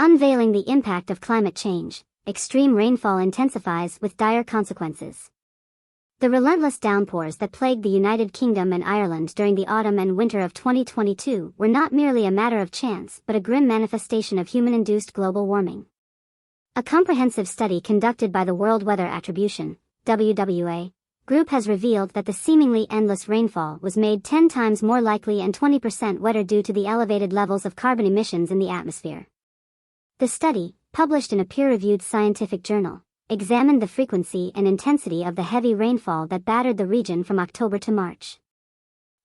Unveiling the impact of climate change, extreme rainfall intensifies with dire consequences. The relentless downpours that plagued the United Kingdom and Ireland during the autumn and winter of 2022 were not merely a matter of chance but a grim manifestation of human-induced global warming. A comprehensive study conducted by the World Weather Attribution (WWA) group has revealed that the seemingly endless rainfall was made 10 times more likely and 20% wetter due to the elevated levels of carbon emissions in the atmosphere. The study, published in a peer-reviewed scientific journal, examined the frequency and intensity of the heavy rainfall that battered the region from October to March.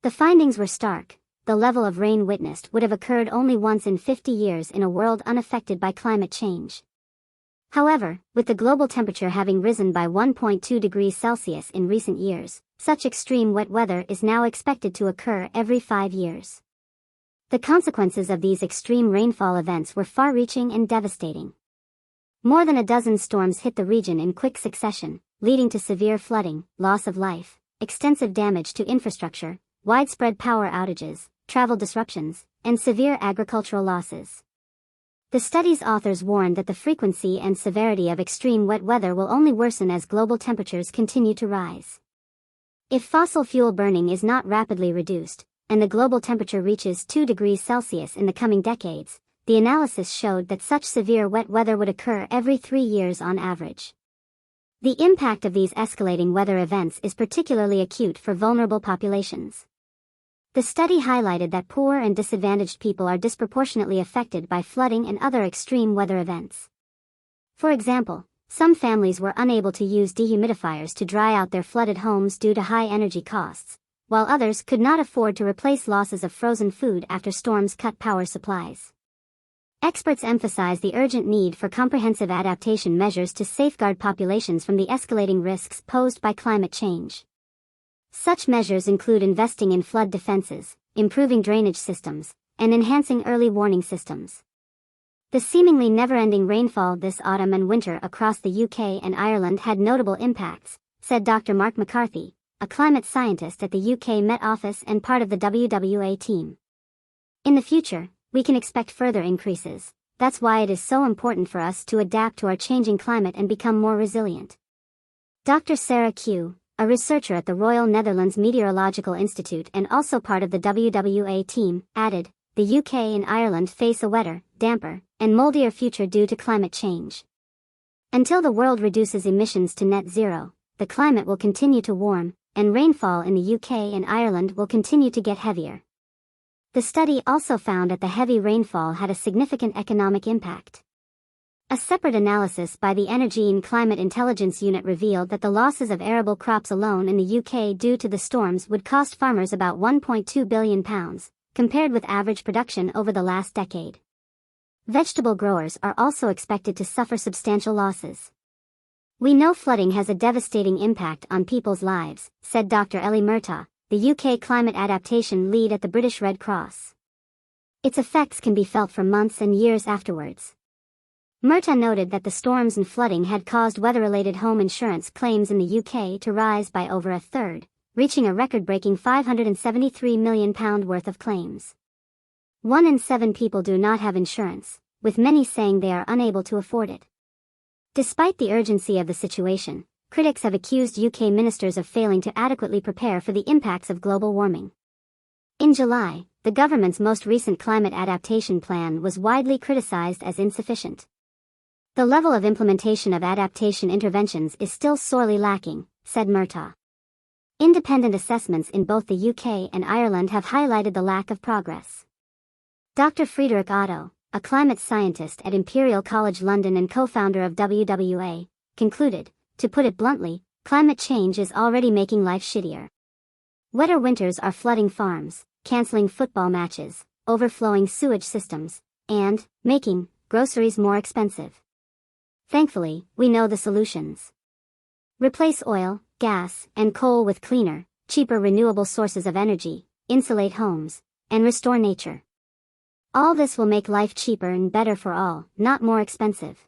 The findings were stark. The level of rain witnessed would have occurred only once in 50 years in a world unaffected by climate change. However, with the global temperature having risen by 1.2 degrees Celsius in recent years, such extreme wet weather is now expected to occur every 5 years. The consequences of these extreme rainfall events were far-reaching and devastating. More than a dozen storms hit the region in quick succession, leading to severe flooding, loss of life, extensive damage to infrastructure, widespread power outages, travel disruptions, and severe agricultural losses. The study's authors warned that the frequency and severity of extreme wet weather will only worsen as global temperatures continue to rise. If fossil fuel burning is not rapidly reduced, and the global temperature reaches 2 degrees Celsius in the coming decades, the analysis showed that such severe wet weather would occur every 3 years on average. The impact of these escalating weather events is particularly acute for vulnerable populations. The study highlighted that poor and disadvantaged people are disproportionately affected by flooding and other extreme weather events. For example, some families were unable to use dehumidifiers to dry out their flooded homes due to high energy costs, while others could not afford to replace losses of frozen food after storms cut power supplies. Experts emphasize the urgent need for comprehensive adaptation measures to safeguard populations from the escalating risks posed by climate change. Such measures include investing in flood defenses, improving drainage systems, and enhancing early warning systems. The seemingly never-ending rainfall this autumn and winter across the UK and Ireland had notable impacts, said Dr. Mark McCarthy, a climate scientist at the UK Met Office and part of the WWA team. In the future, we can expect further increases. That's why it is so important for us to adapt to our changing climate and become more resilient. Dr. Sarah Q., a researcher at the Royal Netherlands Meteorological Institute and also part of the WWA team, added, the UK and Ireland face a wetter, damper, and moldier future due to climate change. Until the world reduces emissions to net zero, the climate will continue to warm, and rainfall in the UK and Ireland will continue to get heavier. The study also found that the heavy rainfall had a significant economic impact. A separate analysis by the Energy and Climate Intelligence Unit revealed that the losses of arable crops alone in the UK due to the storms would cost farmers about £1.2 billion, compared with average production over the last decade. Vegetable growers are also expected to suffer substantial losses. We know flooding has a devastating impact on people's lives, said Dr. Ellie Murtaugh, the UK climate adaptation lead at the British Red Cross. Its effects can be felt for months and years afterwards. Murtaugh noted that the storms and flooding had caused weather-related home insurance claims in the UK to rise by over a third, reaching a record-breaking £573 million worth of claims. 1 in 7 people do not have insurance, with many saying they are unable to afford it. Despite the urgency of the situation, critics have accused UK ministers of failing to adequately prepare for the impacts of global warming. In July, the government's most recent climate adaptation plan was widely criticised as insufficient. The level of implementation of adaptation interventions is still sorely lacking, said Murtaugh. Independent assessments in both the UK and Ireland have highlighted the lack of progress. Dr. Friedrich Otto, a climate scientist at Imperial College London and co-founder of WWA, concluded, to put it bluntly, climate change is already making life shittier. Wetter winters are flooding farms, cancelling football matches, overflowing sewage systems, and making groceries more expensive. Thankfully, we know the solutions. Replace oil, gas, and coal with cleaner, cheaper renewable sources of energy, insulate homes, and restore nature. All this will make life cheaper and better for all, not more expensive.